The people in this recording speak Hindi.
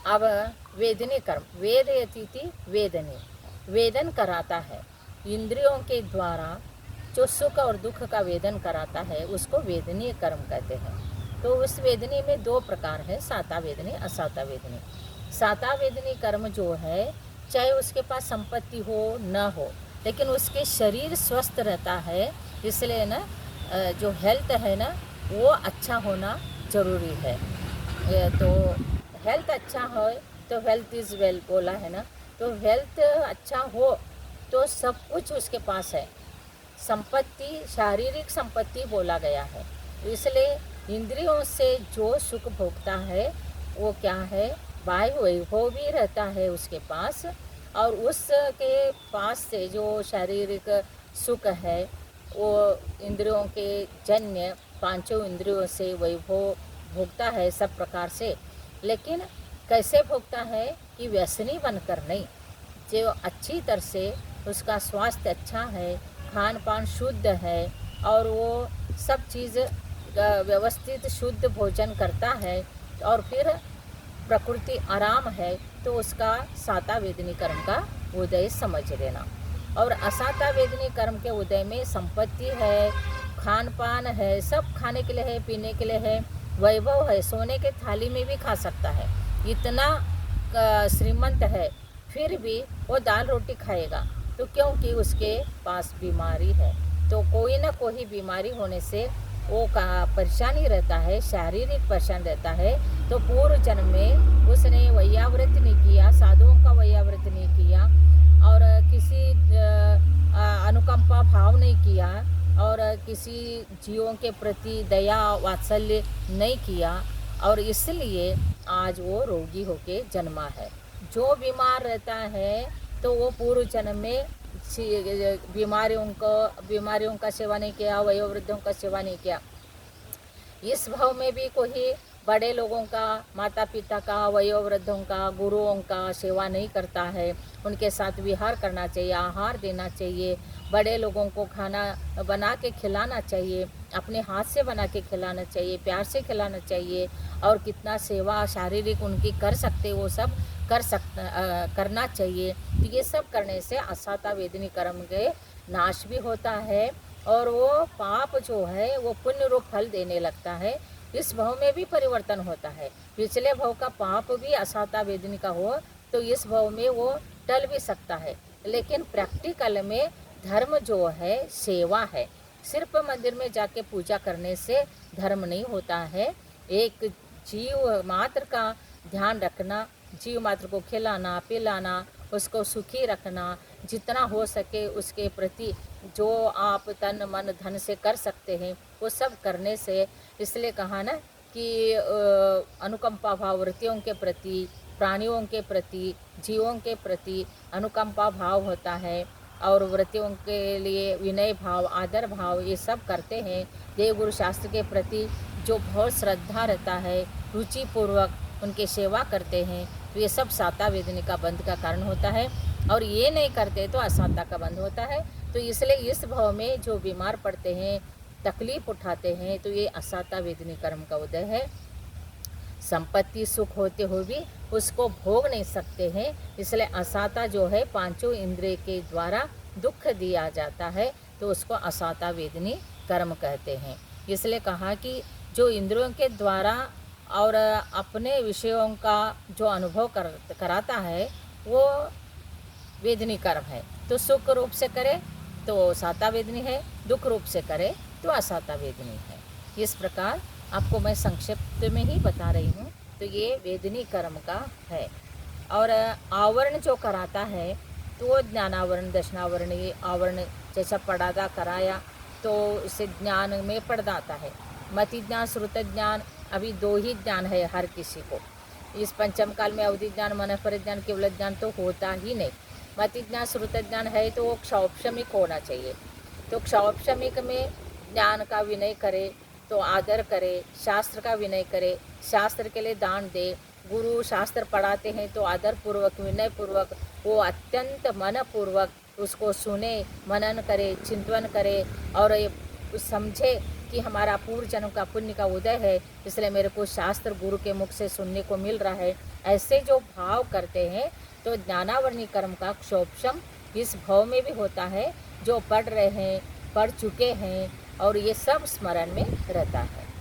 अब वेदनी कर्म, वेद यति वेदनी, वेदन कराता है इंद्रियों के द्वारा, जो सुख और दुख का वेदन कराता है उसको वेदनीय कर्म कहते हैं। तो उस वेदनी में दो प्रकार है, साता वेदनी, असाता वेदनी। साता वेदनी कर्म जो है, चाहे उसके पास संपत्ति हो न हो, लेकिन उसके शरीर स्वस्थ रहता है, इसलिए ना जो हेल्थ है ना वो अच्छा होना ज़रूरी है। तो हेल्थ अच्छा हो तो वेल्थ इज़ वेल बोला है ना, तो हेल्थ अच्छा हो तो सब कुछ उसके पास है। संपत्ति शारीरिक संपत्ति बोला गया है, तो इसलिए इंद्रियों से जो सुख भोगता है वो क्या है, बाह्य वैभव भी रहता है उसके पास, और उसके पास से जो शारीरिक सुख है वो इंद्रियों के जन्य पांचों इंद्रियों से वैभव भोगता है सब प्रकार से। लेकिन कैसे भोगता है कि व्यसनी बनकर नहीं, जो अच्छी तरह से उसका स्वास्थ्य अच्छा है, खान पान शुद्ध है और वो सब चीज़ व्यवस्थित शुद्ध भोजन करता है और फिर प्रकृति आराम है, तो उसका साता वेदनी कर्म का उदय समझ लेना। और असाता वेदनी कर्म के उदय में संपत्ति है, खान पान है, सब खाने के लिए है, पीने के लिए है, वैभव है, सोने के थाली में भी खा सकता है, इतना श्रीमंत है, फिर भी वो दाल रोटी खाएगा, तो क्योंकि उसके पास बीमारी है। तो कोई ना कोई बीमारी होने से वो परेशानी रहता है, शारीरिक परेशान रहता है। तो पूर्व जन्म में उसने वैयाव्रत नहीं किया, साधुओं का वैयाव्रत नहीं किया, और किसी अनुकंपा भाव नहीं किया, और किसी जीवों के प्रति दया वात्सल्य नहीं किया, और इसलिए आज वो रोगी होके जन्मा है। जो बीमार रहता है तो वो पूर्व जन्म में बीमारियों का सेवा नहीं किया, वयोवृद्धों का सेवा नहीं किया। इस भाव में भी कोई बड़े लोगों का, माता पिता का, वयोवृद्धों का, गुरुओं का सेवा नहीं करता है, उनके साथ विहार करना चाहिए, आहार देना चाहिए, बड़े लोगों को खाना बना के खिलाना चाहिए, अपने हाथ से बना के खिलाना चाहिए, प्यार से खिलाना चाहिए, और कितना सेवा शारीरिक उनकी कर सकते वो सब करना चाहिए। तो ये सब करने से असाता वेदनी कर्म के नाश भी होता है, और वो पाप जो है वो पुण्य रूप फल देने लगता है। इस भाव में भी परिवर्तन होता है, पिछले भाव का पाप भी असाता वेदनी का हो तो इस भाव में वो टल भी सकता है। लेकिन प्रैक्टिकल में धर्म जो है सेवा है, सिर्फ मंदिर में जाके पूजा करने से धर्म नहीं होता है। एक जीव मात्र का ध्यान रखना, जीव मात्र को खिलाना पिलाना, उसको सुखी रखना, जितना हो सके उसके प्रति जो आप तन मन धन से कर सकते हैं वो सब करने से, इसलिए कहा ना कि अनुकंपा भाव वृत्तियों के प्रति, प्राणियों के प्रति, जीवों के प्रति अनुकंपा भाव होता है, और वृत्तियों के लिए विनय भाव, आदर भाव ये सब करते हैं। देव गुरु शास्त्र के प्रति जो बहुत श्रद्धा रहता है, रुचिपूर्वक उनकी सेवा करते हैं, तो ये सब साता वेदनी का बंध का कारण होता है। और ये नहीं करते तो असाता का बंध होता है। तो इसलिए इस भाव में जो बीमार पड़ते हैं, तकलीफ उठाते हैं, तो ये असाता वेदनी कर्म का उदय है। संपत्ति सुख होते हुए भी उसको भोग नहीं सकते हैं, इसलिए असाता जो है पांचों इंद्रिय के द्वारा दुख दिया जाता है, तो उसको असाता वेदनी कर्म कहते हैं। इसलिए कहा कि जो इंद्रियों के द्वारा और अपने विषयों का जो अनुभव कराता है वो वेदनी कर्म है। तो सुख रूप से करे तो साता वेदनी है, दुख रूप से करे तो असाता वेदनी है। इस प्रकार आपको मैं संक्षिप्त में ही बता रही हूँ। तो ये वेदनी कर्म का है। और आवरण जो कराता है तो वो ज्ञानावरण दशनावरण, ये आवरण जैसा पढ़ाता कराया तो उससे ज्ञान में पड़ जाता है। मति ज्ञान श्रुत ज्ञान, अभी दो ही ज्ञान है हर किसी को। इस पंचम काल में अवधि ज्ञान, मनस्पर ज्ञान, केवल ज्ञान तो होता ही नहीं। मति ज्ञान श्रुत ज्ञान है तो वो क्षौपशमिक होना चाहिए। तो क्षौपशमिक में ज्ञान का विनय करे तो आदर करे, शास्त्र का विनय करे, शास्त्र के लिए दान दे, गुरु शास्त्र पढ़ाते हैं तो आदर पूर्वक विनय पूर्वक वो अत्यंत मन पूर्वक उसको सुने, मनन करे, चिंतन करे और समझे कि हमारा पूर्व जन्म का पुण्य का उदय है, इसलिए मेरे को शास्त्र गुरु के मुख से सुनने को मिल रहा है। ऐसे जो भाव करते हैं तो ज्ञानावरणी कर्म का क्षोभम इस भाव में भी होता है, जो पढ़ रहे हैं, पढ़ चुके हैं और ये सब स्मरण में रहता है।